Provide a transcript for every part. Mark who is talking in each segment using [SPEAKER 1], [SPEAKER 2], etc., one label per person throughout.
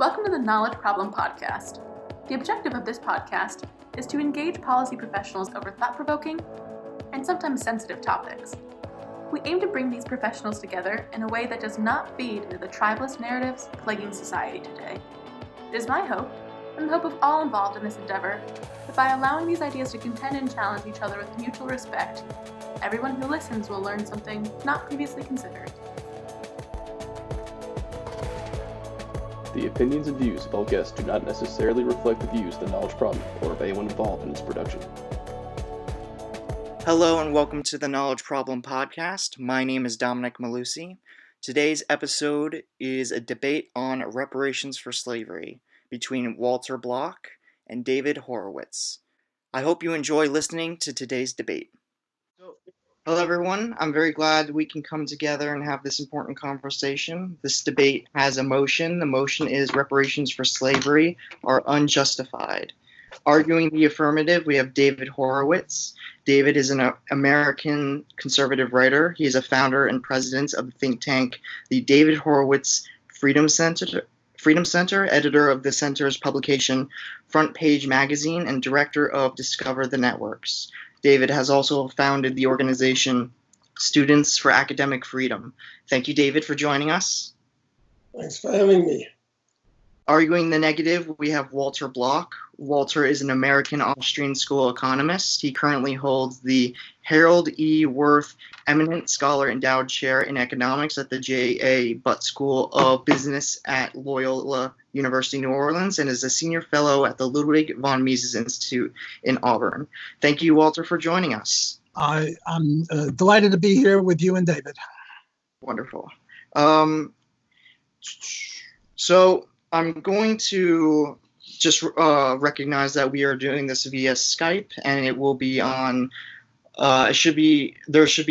[SPEAKER 1] Welcome to the Knowledge Problem Podcast. The objective of this podcast is to engage policy professionals over thought-provoking and sometimes sensitive topics. We aim to bring these professionals together in a way that does not feed into the tribalist narratives plaguing society today. It is my hope, and the hope of all involved in this endeavor, that by allowing these ideas to contend and challenge each other with mutual respect, everyone who listens will learn something not previously considered.
[SPEAKER 2] The opinions and views of all guests do not necessarily reflect the views of the Knowledge Problem or of anyone involved in its production.
[SPEAKER 3] Hello and welcome to the Knowledge Problem Podcast. My name is Dominic Malusi. Today's episode is a debate on reparations for slavery between Walter Block and David Horowitz. I hope you enjoy listening to today's debate. Hello everyone, I'm very glad we can come together and have this important conversation. This debate has a motion. The motion is reparations for slavery are unjustified. Arguing the affirmative, we have David Horowitz. David is an American conservative writer. He is a founder and president of the think tank, the David Horowitz Freedom Center, editor of the center's publication Front Page Magazine, and director of Discover the Networks. David has also founded the organization Students for Academic Freedom. Thank you, David, for joining us.
[SPEAKER 4] Thanks for having me.
[SPEAKER 3] Arguing the negative, we have Walter Block. Walter is an American-Austrian school economist. He currently holds the Harold E. Wirth Eminent Scholar Endowed Chair in Economics at the J.A. Butt School of Business at Loyola University, New Orleans, and is a senior fellow at the Ludwig von Mises Institute in Auburn. Thank you, Walter, for joining us.
[SPEAKER 4] I'm delighted to be here with you and David.
[SPEAKER 3] Wonderful. So I'm going to just recognize that we are doing this via Skype, and it will be on. There should be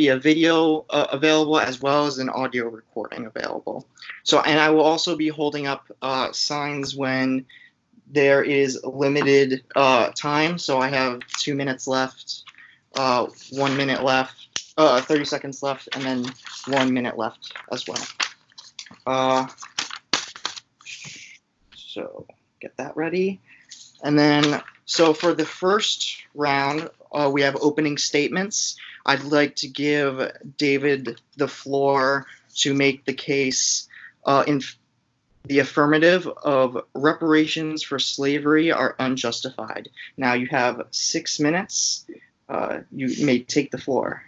[SPEAKER 3] a video available as well as an audio recording available. So, and I will also be holding up signs when there is limited time. So I have 2 minutes left, 1 minute left, 30 seconds left, and then 1 minute left as well. So get that ready. And then, so for the first round, we have opening statements. I'd like to give David the floor to make the case in the affirmative of reparations for slavery are unjustified. Now you have 6 minutes. You may take the floor.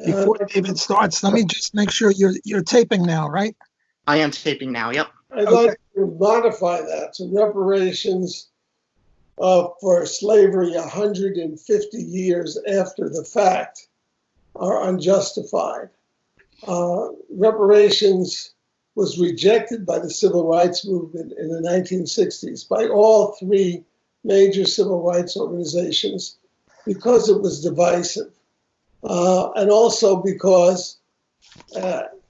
[SPEAKER 4] Before David starts, let me just make sure you're taping now, right?
[SPEAKER 3] I am taping now, yep.
[SPEAKER 5] I'd like to modify that to reparations for slavery 150 years after the fact are unjustified. Reparations was rejected by the civil rights movement in the 1960s by all three major civil rights organizations because it was divisive. And also because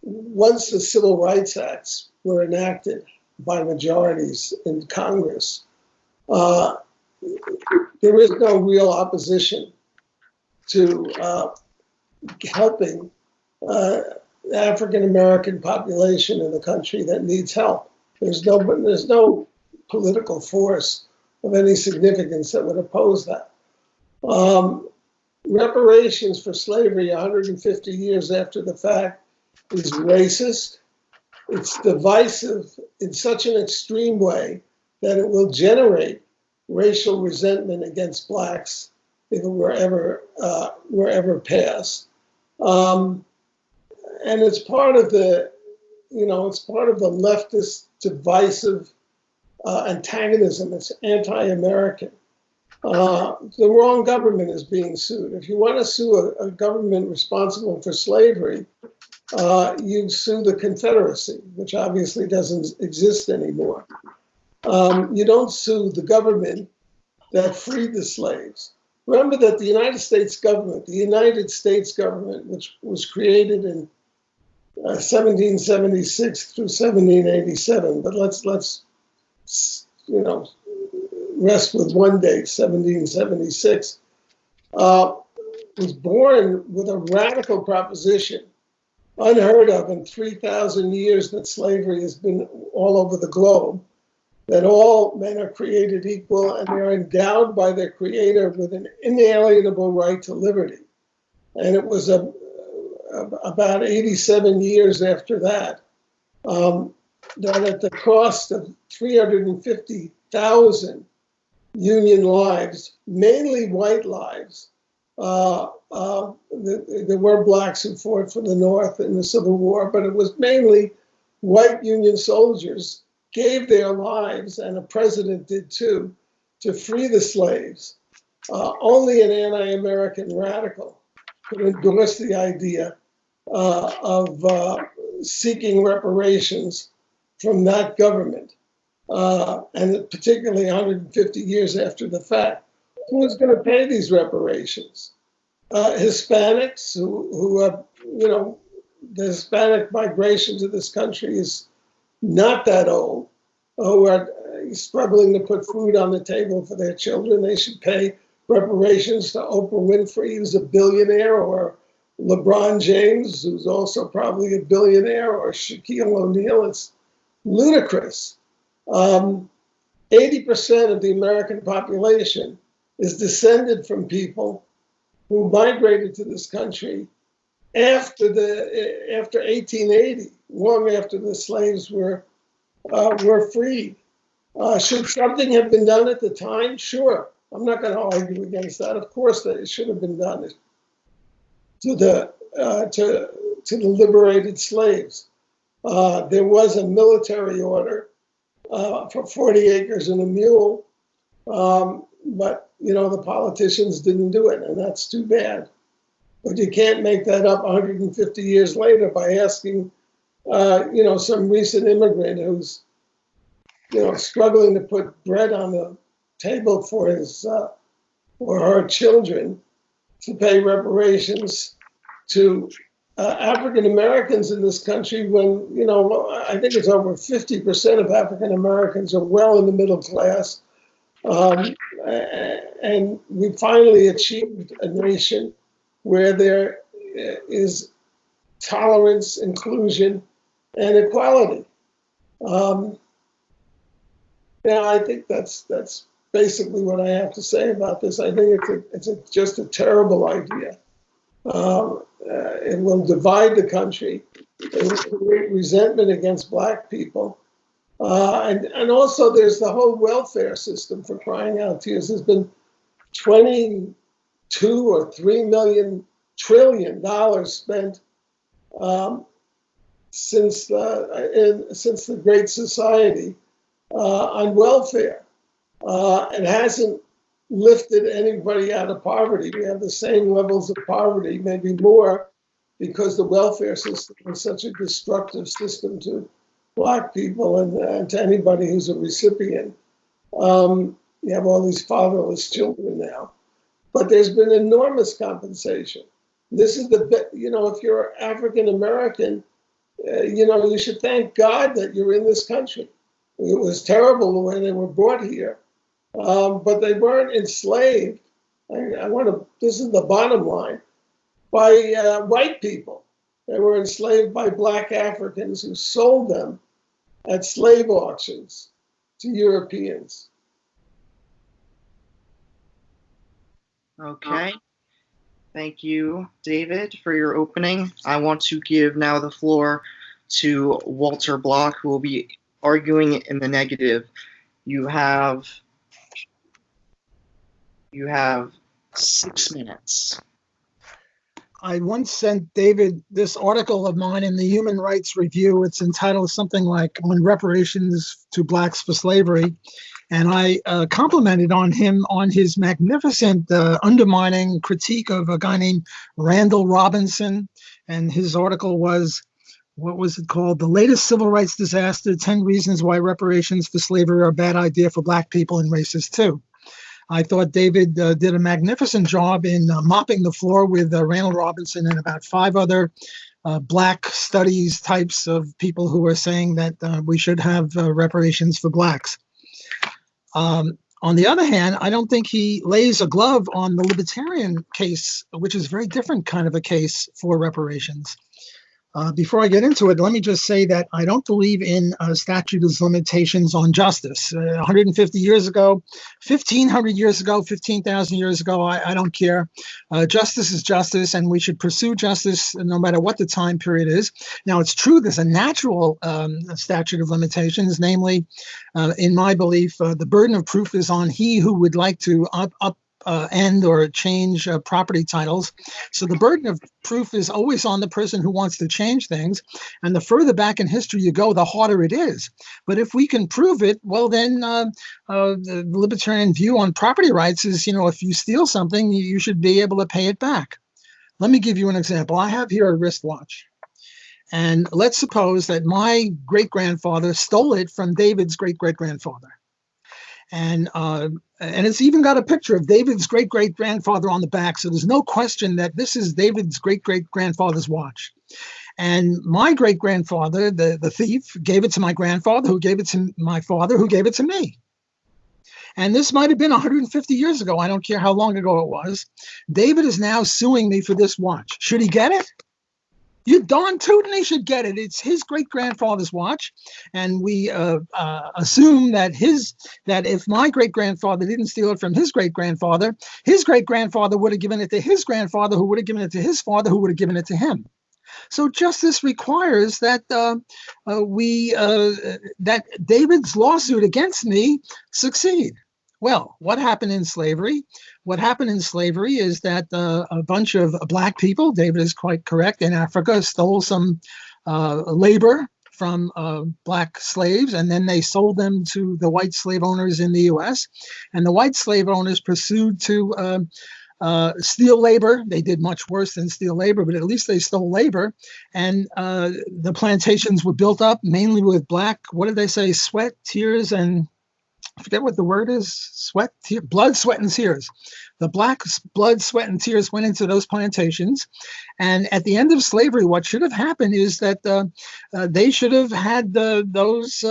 [SPEAKER 5] once the Civil Rights Acts were enacted by majorities in Congress, there is no real opposition to helping the African American population in the country that needs help. There's no political force of any significance that would oppose that. Reparations for slavery 150 years after the fact is racist. It's divisive in such an extreme way that it will generate racial resentment against blacks if it were ever passed. And it's part of the, leftist divisive antagonism. It's anti-American. The wrong government is being sued. If you want to sue a government responsible for slavery, you sue the Confederacy, which obviously doesn't exist anymore. You don't sue the government that freed the slaves. Remember that the United States government, which was created in 1776 through 1787, but let's rest with one date, 1776, was born with a radical proposition unheard of in 3,000 years that slavery has been all over the globe, that all men are created equal and they're endowed by their creator with an inalienable right to liberty. And it was about 87 years after that, that at the cost of 350,000 Union lives, mainly white lives, there were blacks who fought for the North in the Civil War, but it was mainly white Union soldiers gave their lives, and a president did too, to free the slaves. Only an anti-American radical could endorse the idea of seeking reparations from that government, and particularly 150 years after the fact. Who is going to pay these reparations? Hispanics, who are, the Hispanic migration to this country is not that old, who are struggling to put food on the table for their children. They should pay reparations to Oprah Winfrey, who's a billionaire, or LeBron James, who's also probably a billionaire, or Shaquille O'Neal. It's ludicrous. 80% of the American population is descended from people who migrated to this country after 1880, long after the slaves were freed. Should something have been done at the time? Sure. I'm not going to argue against that. Of course, that it should have been done to the liberated slaves. There was a military order for 40 acres and a mule, but the politicians didn't do it, and that's too bad. But you can't make that up 150 years later by asking, some recent immigrant who's, struggling to put bread on the table for his or her children to pay reparations to African Americans in this country when, I think it's over 50% of African Americans are well in the middle class. And we finally achieved a nation where there is tolerance, inclusion, and equality. I think that's basically what I have to say about this. I think it's just a terrible idea. It will divide the country. It will create resentment against black people. And also there's the whole welfare system, for crying out tears. There's been $22 or $3 trillion spent since the Great Society on welfare. It hasn't lifted anybody out of poverty. We have the same levels of poverty, maybe more, because the welfare system is such a destructive system to black people and to anybody who's a recipient. You have all these fatherless children now. But there's been enormous compensation. This is if you're African American, you should thank God that you're in this country. It was terrible the way they were brought here, but they weren't enslaved. This is the bottom line, by white people. They were enslaved by black Africans who sold them at slave auctions to Europeans.
[SPEAKER 3] Okay. Thank you, David, for your opening. I want to give now the floor to Walter Block, who will be arguing in the negative. You have 6 minutes.
[SPEAKER 4] I once sent David this article of mine in the Human Rights Review. It's entitled something like "On Reparations to Blacks for Slavery." And I complimented on him on his magnificent undermining critique of a guy named Randall Robinson. And his article was, what was it called? "The Latest Civil Rights Disaster, 10 Reasons Why Reparations for Slavery Are a Bad Idea for Black People and Racists Too." I thought David did a magnificent job in mopping the floor with Randall Robinson and about 5 other Black studies types of people who are saying that we should have reparations for Blacks. On the other hand, I don't think he lays a glove on the Libertarian case, which is a very different kind of a case for reparations. Before I get into it, let me just say that I don't believe in statute of limitations on justice. 150 years ago, 1,500 years ago, 15,000 years ago, I don't care. Justice is justice, and we should pursue justice no matter what the time period is. Now, it's true there's a natural statute of limitations, namely, in my belief, the burden of proof is on he who would like to end or change property titles. So the burden of proof is always on the person who wants to change things. And the further back in history you go, the harder it is. But if we can prove it, well, then the libertarian view on property rights is, if you steal something, you should be able to pay it back. Let me give you an example. I have here a wristwatch. And let's suppose that my great-grandfather stole it from David's great-great-grandfather. And it's even got a picture of David's great-great-grandfather on the back. So there's no question that this is David's great-great-grandfather's watch. And my great-grandfather, the thief, gave it to my grandfather, who gave it to my father, who gave it to me. And this might have been 150 years ago. I don't care how long ago it was. David is now suing me for this watch. Should he get it? You darn tootin' he should get it. It's his great-grandfather's watch, and we assume that if my great-grandfather didn't steal it from his great-grandfather would have given it to his grandfather, who would have given it to his father, who would have given it to him. So justice requires that that David's lawsuit against me succeed. Well, what happened in slavery? What happened in slavery is that a bunch of black people, David is quite correct, in Africa stole some labor from black slaves, and then they sold them to the white slave owners in the U.S. And the white slave owners pursued to steal labor. They did much worse than steal labor, but at least they stole labor. And the plantations were built up mainly with black, what did they say, sweat, tears, and I forget what the word is, blood, sweat, and tears. The black blood, sweat, and tears went into those plantations. And at the end of slavery, what should have happened is that they should have had those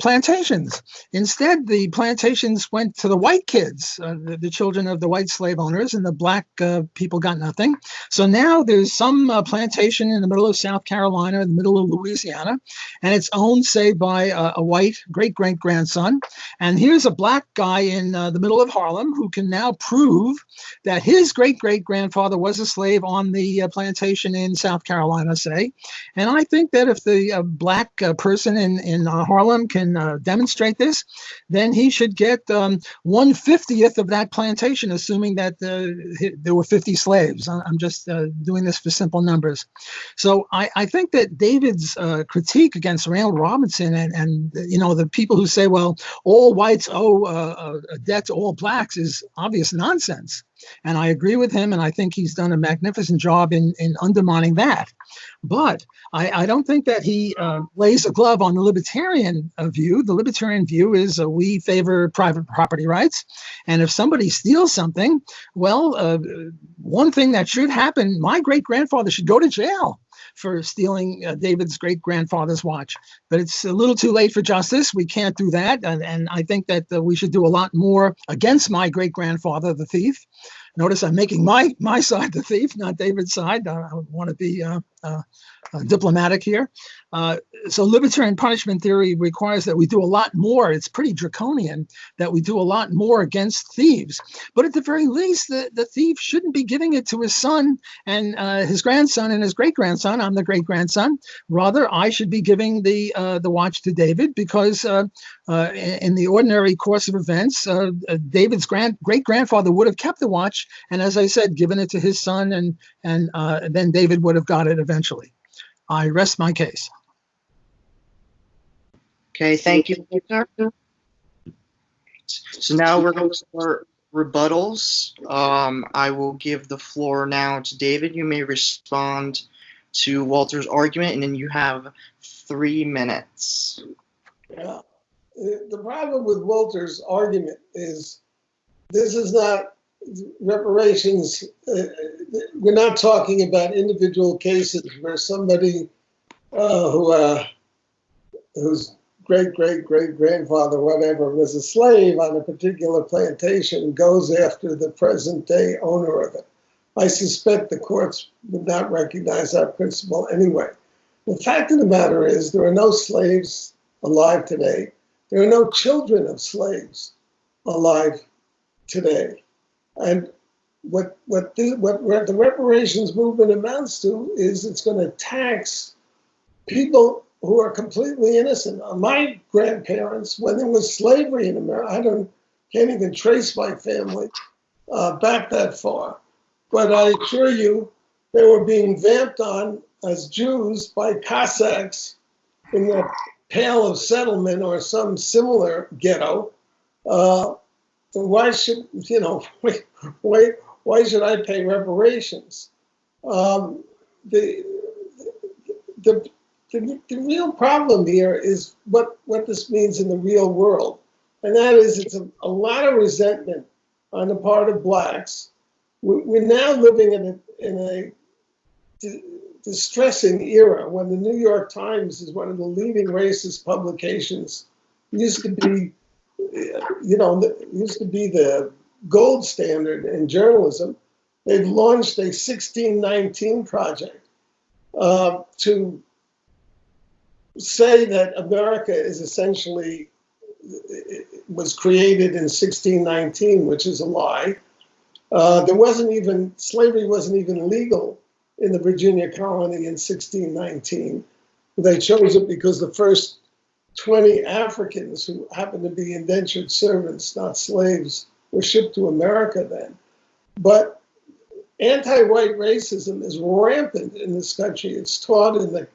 [SPEAKER 4] plantations. Instead, the plantations went to the white kids, the children of the white slave owners, and the black people got nothing. So now there's some plantation in the middle of South Carolina, in the middle of Louisiana, and it's owned, say, by a white great-great-grandson. And here's a black guy in the middle of Harlem who can now prove that his great-great-grandfather was a slave on the plantation in South Carolina, say. And I think that if the black person in Harlem can demonstrate this, then he should get 1/50th of that plantation, assuming that there were 50 slaves. I'm just doing this for simple numbers. So I think that David's critique against Randall Robinson and the people who say, well, all whites owe a debt to all blacks is obvious nonsense. And I agree with him, and I think he's done a magnificent job in undermining that. But I don't think that he lays a glove on the libertarian view. The libertarian view is we favor private property rights. And if somebody steals something, well, one thing that should happen, my great-grandfather should go to jail for stealing David's great-grandfather's watch. But it's a little too late for justice. We can't do that. And I think that we should do a lot more against my great-grandfather, the thief. Notice I'm making my side the thief, not David's side. I want to be diplomatic here. So libertarian punishment theory requires that we do a lot more. It's pretty draconian that we do a lot more against thieves. But at the very least, the thief shouldn't be giving it to his son and his grandson and his great-grandson. I'm the great-grandson. Rather, I should be giving the watch to David because in the ordinary course of events, David's great-grandfather would have kept the watch and, as I said, given it to his son, and then David would have got it eventually. I rest my case.
[SPEAKER 3] Okay, thank you, Victor. So now we're going to start rebuttals. I will give the floor now to David. You may respond to Walter's argument, and then you have 3 minutes.
[SPEAKER 5] Yeah. The problem with Walter's argument is this is not reparations. We're not talking about individual cases where somebody whose great-great-great-grandfather, whatever, was a slave on a particular plantation goes after the present-day owner of it. I suspect the courts would not recognize that principle anyway. The fact of the matter is there are no slaves alive today. There are no children of slaves alive today. And what the reparations movement amounts to is it's going to tax people who are completely innocent. My grandparents, when there was slavery in America, can't even trace my family back that far. But I assure you, they were being vamped on as Jews by Cossacks in the Pale of Settlement or some similar ghetto. Why should why should I pay reparations? The real problem here is what this means in the real world, and that is it's a lot of resentment on the part of blacks. We're now living in a distressing era when the New York Times is one of the leading racist publications. Used to be the gold standard in journalism. They've launched a 1619 project to say that America is essentially was created in 1619, which is a lie. Slavery wasn't even legal in the Virginia colony in 1619. They chose it because the first 20 Africans who happened to be indentured servants, not slaves, were shipped to America then. But anti-white racism is rampant in this country. It's taught in the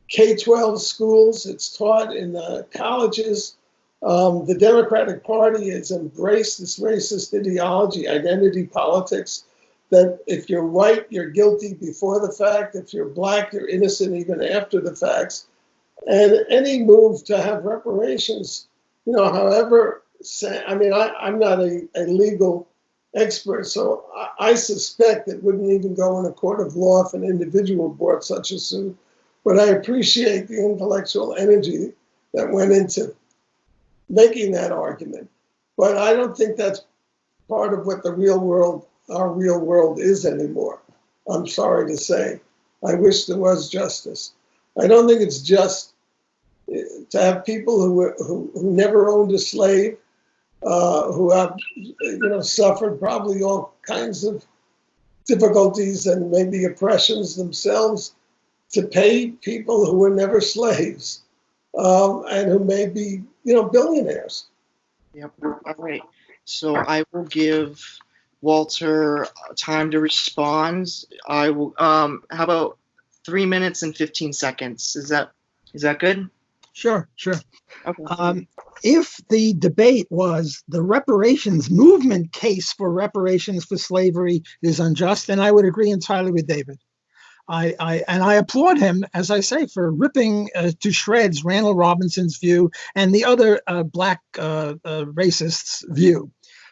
[SPEAKER 5] K-12 schools. It's taught in the colleges. The Democratic Party has embraced this racist ideology, identity politics, that if you're white, you're guilty before the fact. If you're black, you're innocent even after the facts. And any move to have reparations, however, I'm not a legal expert, so I suspect it wouldn't even go in a court of law if an individual brought such a suit. But I appreciate the intellectual energy that went into making that argument. But I don't think that's part of what our real world is anymore. I'm sorry to say. I wish there was justice. I don't think it's just to have people who never owned a slave, who have suffered probably all kinds of difficulties and maybe oppressions themselves, to pay people who were never slaves and who may be billionaires.
[SPEAKER 3] Yep. All right. So I will give Walter time to respond. I will. How about 3 minutes and 15 seconds? Is that good?
[SPEAKER 4] Sure.
[SPEAKER 3] Okay.
[SPEAKER 4] If the debate was the reparations movement case for reparations for slavery is unjust, then I would agree entirely with David. I applaud him, as I say, for ripping to shreds Randall Robinson's view and the other black racists' view.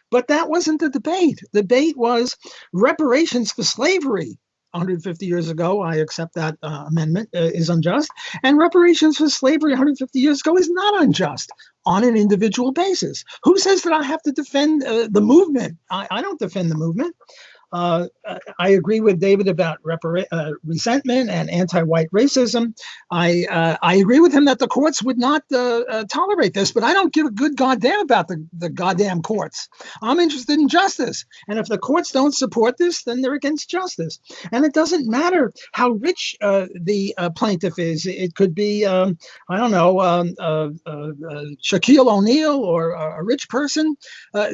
[SPEAKER 4] But that wasn't the debate. The debate was reparations for slavery 150 years ago. I accept that amendment is unjust. And reparations for slavery 150 years ago is not unjust on an individual basis. Who says that I have to defend the movement? I don't defend the movement. I agree with David about resentment and anti-white racism. I agree with him that the courts would not tolerate this, but I don't give a good goddamn about the goddamn courts. I'm interested in justice. And if the courts don't support this, then they're against justice. And it doesn't matter how rich the plaintiff is. It could be, Shaquille O'Neal or a rich person.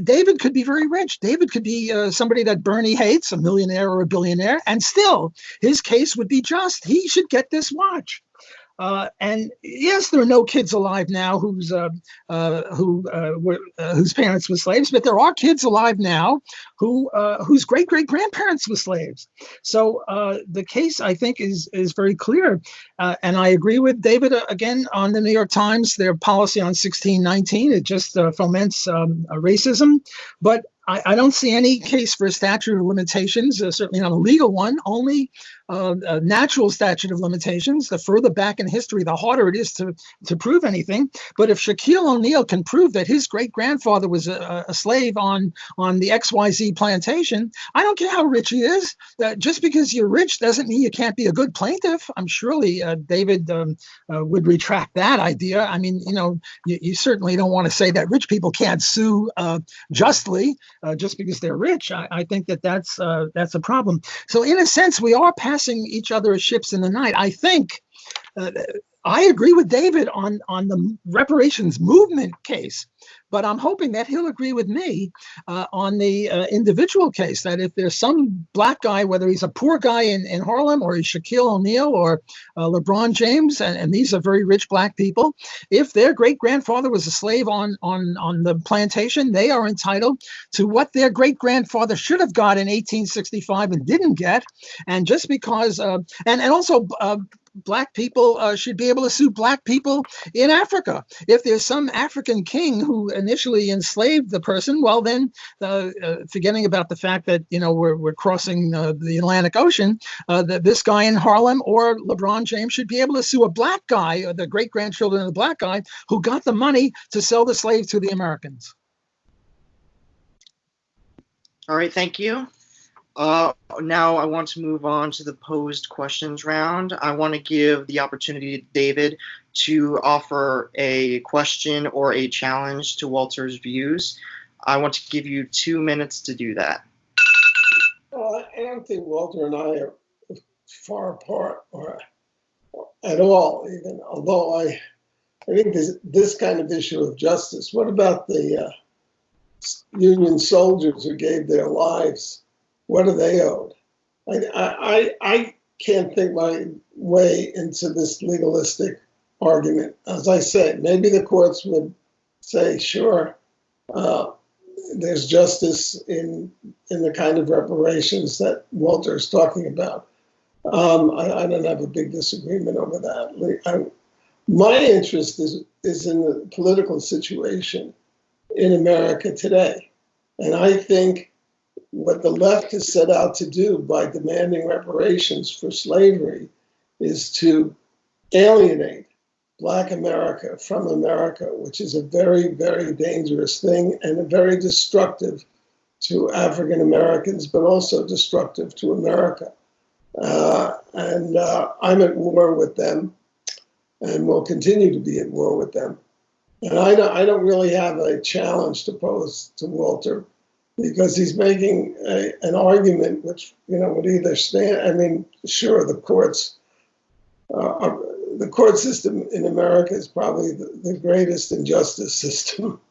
[SPEAKER 4] David could be very rich. David could be somebody that Bernie hates, a millionaire or a billionaire, and still his case would be just. He should get this watch. And yes, there are no kids alive now whose parents were slaves, but there are kids alive now whose great-great-grandparents were slaves. So the case, I think, is very clear. And I agree with David again on the New York Times, their policy on 1619. It just foments racism. But I don't see any case for a statute of limitations, certainly not a legal one, only natural statute of limitations. The further back in history, the harder it is to prove anything. But if Shaquille O'Neal can prove that his great-grandfather was a slave on the XYZ plantation, I don't care how rich he is. Just because you're rich doesn't mean you can't be a good plaintiff. I'm surely David would retract that idea. I mean, you certainly don't want to say that rich people can't sue justly just because they're rich. I think that's a problem. So in a sense, we are passing each other as ships in the night. I think I agree with David on the reparations movement case, but I'm hoping that he'll agree with me on the individual case, that if there's some black guy, whether he's a poor guy in Harlem or he's Shaquille O'Neal or LeBron James, and these are very rich black people, if their great-grandfather was a slave on the plantation, they are entitled to what their great-grandfather should have got in 1865 and didn't get. And just because, and also black people should be able to sue black people in Africa. If there's some African king who initially enslaved the person, well, then forgetting about the fact that, we're crossing the Atlantic Ocean, that this guy in Harlem or LeBron James should be able to sue a black guy, or the great-grandchildren of the black guy, who got the money to sell the slave to the Americans.
[SPEAKER 3] All right, thank you. Now I want to move on to the posed questions round. I want to give the opportunity to David to offer a question or a challenge to Walter's views. I want to give you 2 minutes to do that.
[SPEAKER 5] Well, I don't think Walter and I are far apart or at all, even, although I think this kind of issue of justice. What about the Union soldiers who gave their lives? What are they owed? I can't think my way into this legalistic argument. As I said, maybe the courts would say, sure, there's justice in the kind of reparations that Walter is talking about. I don't have a big disagreement over that. My interest is in the political situation in America today. And I think what the left has set out to do by demanding reparations for slavery is to alienate Black America from America, which is a very, very dangerous thing and very destructive to African Americans, but also destructive to America. And I'm at war with them and will continue to be at war with them. And I don't really have a challenge to pose to Walter, because he's making an argument which, would either stand. I mean, sure, the court system in America is probably the greatest injustice system.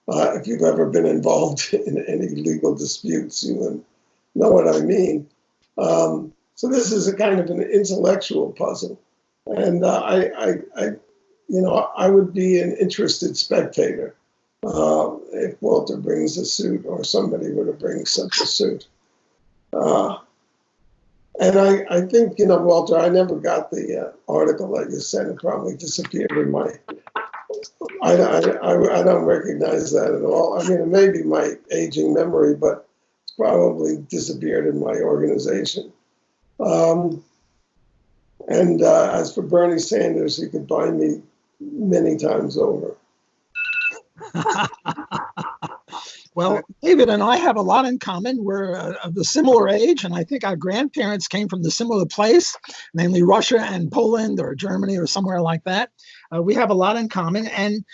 [SPEAKER 5] If you've ever been involved in any legal disputes, you would know what I mean. So this is a kind of an intellectual puzzle, and I would be an interested spectator if Walter brings a suit, or somebody were to bring such a suit. And I think, Walter, I never got the article that you sent. It probably disappeared in my, I don't recognize that at all. I mean, it may be my aging memory, but it's probably disappeared in my organization. And as for Bernie Sanders, he could buy me many times over.
[SPEAKER 4] Well, David and I have a lot in common. We're of the similar age, and I think our grandparents came from the similar place, namely Russia and Poland or Germany or somewhere like that. We have a lot in common, and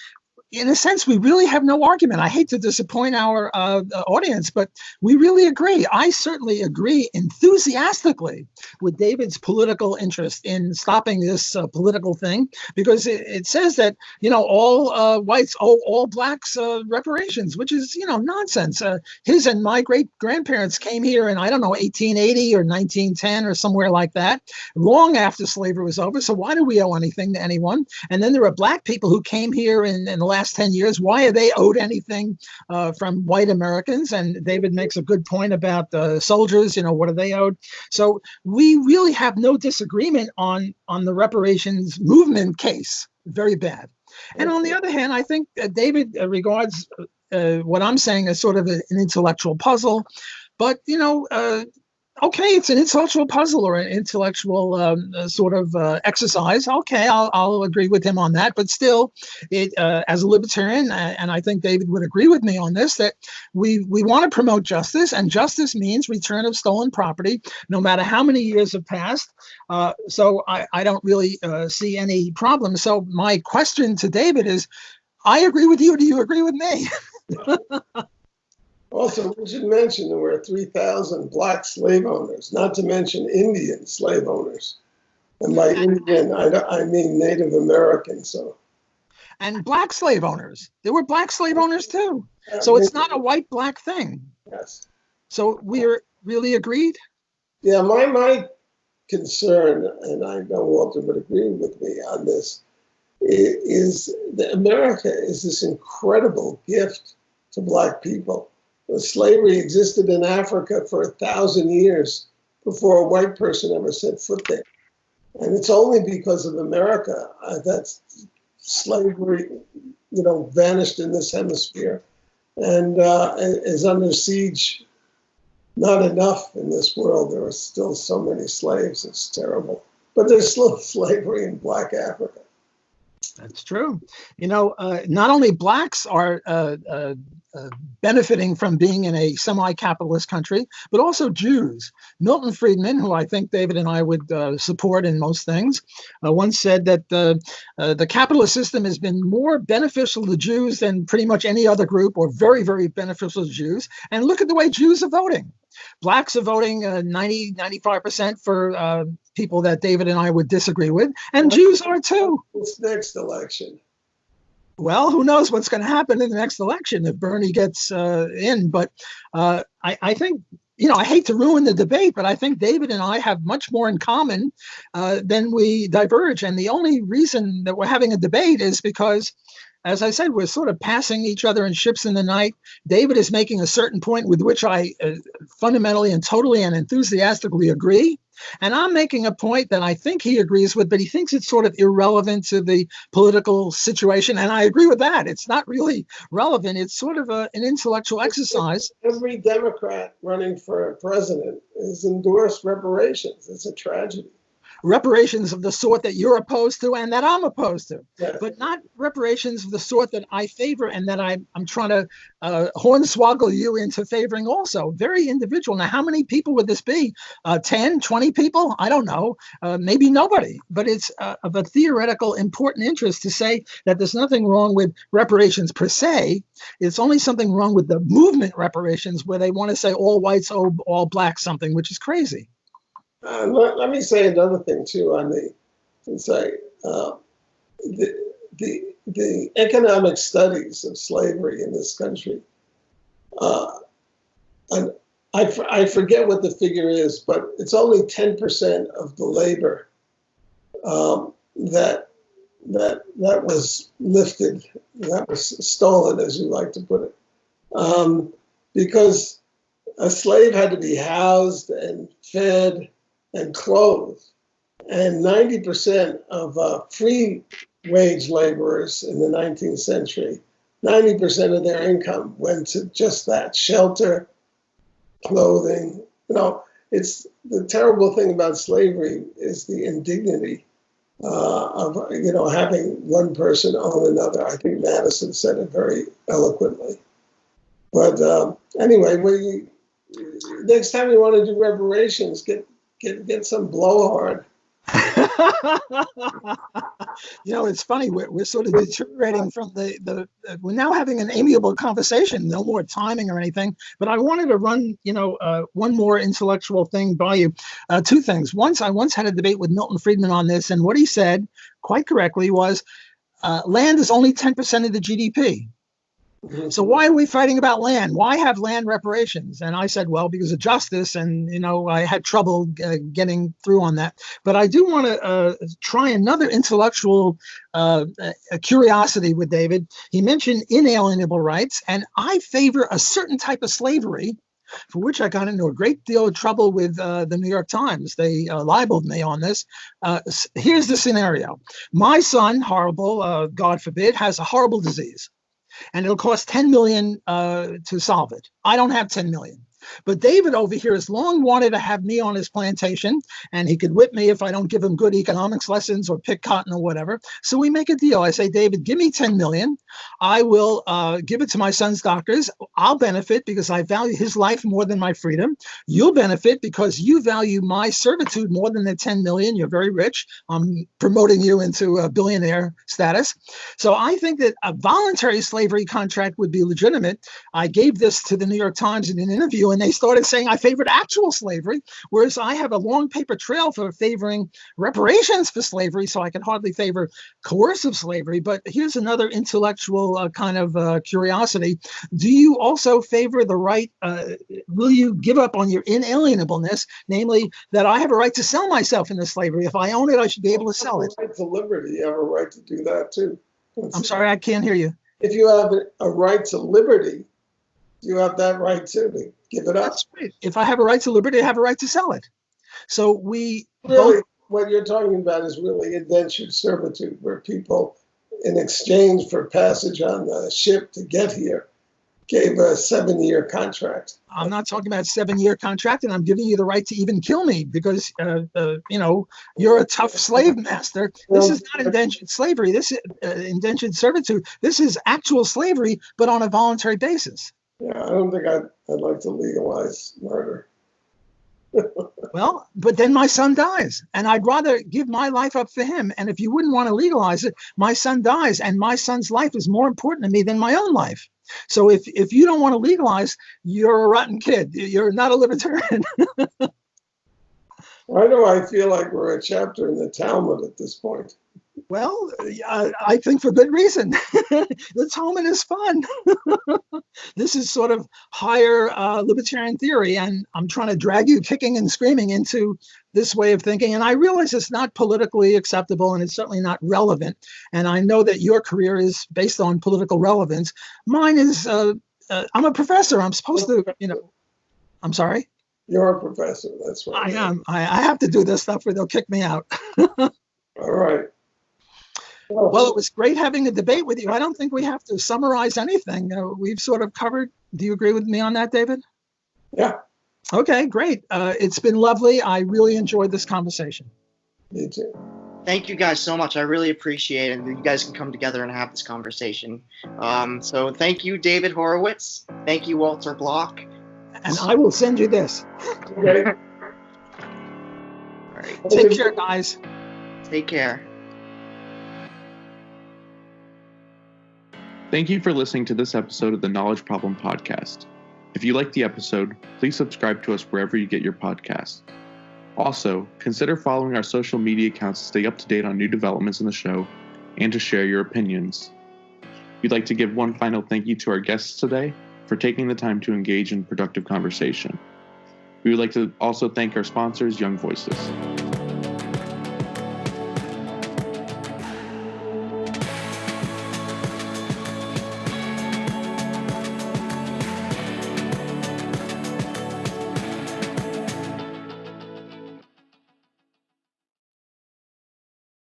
[SPEAKER 4] in a sense, we really have no argument. I hate to disappoint our audience, but we really agree. I certainly agree enthusiastically with David's political interest in stopping this political thing, because it says that, all whites owe all blacks reparations, which is, nonsense. His and my great-grandparents came here in, 1880 or 1910 or somewhere like that, long after slavery was over. So why do we owe anything to anyone? And then there are black people who came here in the last 10 years. Why are they owed anything from white Americans? And David makes a good point about soldiers, what are they owed? So we really have no disagreement on the reparations movement case. Very bad. And on the other hand, I think David regards what I'm saying as sort of an intellectual puzzle. But, Okay, it's an intellectual puzzle or an intellectual sort of exercise. Okay, I'll agree with him on that. But still, as a libertarian, and I think David would agree with me on this, that we want to promote justice, and justice means return of stolen property, no matter how many years have passed. So I don't really see any problem. So my question to David is, I agree with you. Do you agree with me?
[SPEAKER 5] Also, we should mention there were 3,000 black slave owners, not to mention Indian slave owners. And by Indian, I mean Native American. So,
[SPEAKER 4] and black slave owners. There were black slave owners too. So it's not a white-black thing.
[SPEAKER 5] Yes.
[SPEAKER 4] So we're really agreed?
[SPEAKER 5] Yeah, my concern, and I know Walter would agree with me on this, is that America is this incredible gift to black people. Slavery existed in Africa for 1,000 years before a white person ever set foot there. And it's only because of America that slavery, vanished in this hemisphere and is under siege. Not enough in this world. There are still so many slaves. It's terrible. But there's still slavery in Black Africa.
[SPEAKER 4] That's true. Not only blacks are benefiting from being in a semi-capitalist country, but also Jews. Milton Friedman, who I think David and I would support in most things, once said that the capitalist system has been more beneficial to Jews than pretty much any other group, or very, very beneficial to Jews. And look at the way Jews are voting. Blacks are voting 95% for people that David and I would disagree with, and Jews are too.
[SPEAKER 5] This next election.
[SPEAKER 4] Well, who knows what's going to happen in the next election if Bernie gets in. But I think, I hate to ruin the debate, but I think David and I have much more in common than we diverge. And the only reason that we're having a debate is because, as I said, we're sort of passing each other in ships in the night. David is making a certain point with which I fundamentally and totally and enthusiastically agree. And I'm making a point that I think he agrees with, but he thinks it's sort of irrelevant to the political situation. And I agree with that. It's not really relevant. It's sort of an intellectual exercise.
[SPEAKER 5] Every Democrat running for president has endorsed reparations. It's a tragedy.
[SPEAKER 4] Reparations of the sort that you're opposed to and that I'm opposed to,
[SPEAKER 5] yes.
[SPEAKER 4] But not reparations of the sort that I favor and that I'm trying to hornswoggle you into favoring also. Very individual. Now, how many people would this be? 10, 20 people? I don't know. Maybe nobody. But it's of a theoretical important interest to say that there's nothing wrong with reparations per se. It's only something wrong with the movement reparations where they want to say all whites owe all blacks something, which is crazy.
[SPEAKER 5] Let me say another thing too on the economic studies of slavery in this country. And I forget what the figure is, but it's only 10% of the labor that was lifted, that was stolen, as you like to put it, because a slave had to be housed and fed and clothed. And 90% of free wage laborers in the 19th century, 90% of their income went to just that: shelter, clothing. It's the terrible thing about slavery is the indignity of having one person own another. I think Madison said it very eloquently. But anyway, next time you want to do reparations, get some blowhard.
[SPEAKER 4] It's funny. We're sort of deteriorating from we're now having an amiable conversation, no more timing or anything. But I wanted to run, one more intellectual thing by you. Two things. I once had a debate with Milton Friedman on this, and what he said, quite correctly, was land is only 10% of the GDP. So why are we fighting about land? Why have land reparations? And I said, well, because of justice. And, I had trouble getting through on that. But I do want to try another intellectual curiosity with David. He mentioned inalienable rights, and I favor a certain type of slavery, for which I got into a great deal of trouble with the New York Times. They libeled me on this. Here's the scenario. My son, horrible, God forbid, has a horrible disease. And it'll cost $10 million to solve it. I don't have $10 million. But David over here has long wanted to have me on his plantation, and he could whip me if I don't give him good economics lessons or pick cotton or whatever. So we make a deal. I say, David, give me 10 million. I will give it to my son's doctors. I'll benefit because I value his life more than my freedom. You'll benefit because you value my servitude more than the 10 million. You're very rich. I'm promoting you into a billionaire status. So I think that a voluntary slavery contract would be legitimate. I gave this to the New York Times in an interview, and they started saying I favored actual slavery, whereas I have a long paper trail for favoring reparations for slavery, so I can hardly favor coercive slavery. But here's another intellectual kind of curiosity. Do you also favor the right, will you give up on your inalienableness, namely that I have a right to sell myself into slavery? If I own it, I should be able to sell it.
[SPEAKER 5] Right to liberty, you have a right to do that too.
[SPEAKER 4] I'm sorry, I can't hear you.
[SPEAKER 5] If you have a right to liberty, you have that right too to give it up.
[SPEAKER 4] That's right. If I have a right to liberty, I have a right to sell it. So we
[SPEAKER 5] really,
[SPEAKER 4] both,
[SPEAKER 5] what you're talking about is really indentured servitude, where people, in exchange for passage on the ship to get here, gave a 7-year contract.
[SPEAKER 4] I'm not talking about a 7-year contract, and I'm giving you the right to even kill me because, you're a tough slave master. This is not indentured slavery. This is indentured servitude. This is actual slavery, but on a voluntary basis.
[SPEAKER 5] Yeah, I don't think I'd like to legalize murder.
[SPEAKER 4] Well, but then my son dies, and I'd rather give my life up for him. And if you wouldn't want to legalize it, my son dies, and my son's life is more important to me than my own life. So if you don't want to legalize, you're a rotten kid. You're not a libertarian.
[SPEAKER 5] Why do I feel like we're a chapter in the Talmud at this point?
[SPEAKER 4] Well, I think for good reason. The Talmud is fun. This is sort of higher libertarian theory, and I'm trying to drag you kicking and screaming into this way of thinking. And I realize it's not politically acceptable, and it's certainly not relevant. And I know that your career is based on political relevance. Mine is, I'm a professor. I'm supposed to, I'm sorry?
[SPEAKER 5] You're a professor, that's right.
[SPEAKER 4] I am. I have to do this stuff or they'll kick me out.
[SPEAKER 5] All right.
[SPEAKER 4] Well, it was great having a debate with you. I don't think we have to summarize anything. We've sort of covered. Do you agree with me on that, David?
[SPEAKER 5] Yeah.
[SPEAKER 4] Okay, great. It's been lovely. I really enjoyed this conversation.
[SPEAKER 5] Me too.
[SPEAKER 3] Thank you guys so much. I really appreciate it. You guys can come together and have this conversation. So thank you, David Horowitz. Thank you, Walter Block.
[SPEAKER 4] And I will send you this.
[SPEAKER 5] Okay.
[SPEAKER 3] All right.
[SPEAKER 4] Take care, guys.
[SPEAKER 3] Take care.
[SPEAKER 2] Thank you for listening to this episode of the Knowledge Problem Podcast. If you liked the episode, please subscribe to us wherever you get your podcasts. Also, consider following our social media accounts to stay up to date on new developments in the show and to share your opinions. We'd like to give one final thank you to our guests today for taking the time to engage in productive conversation. We would like to also thank our sponsors, Young Voices.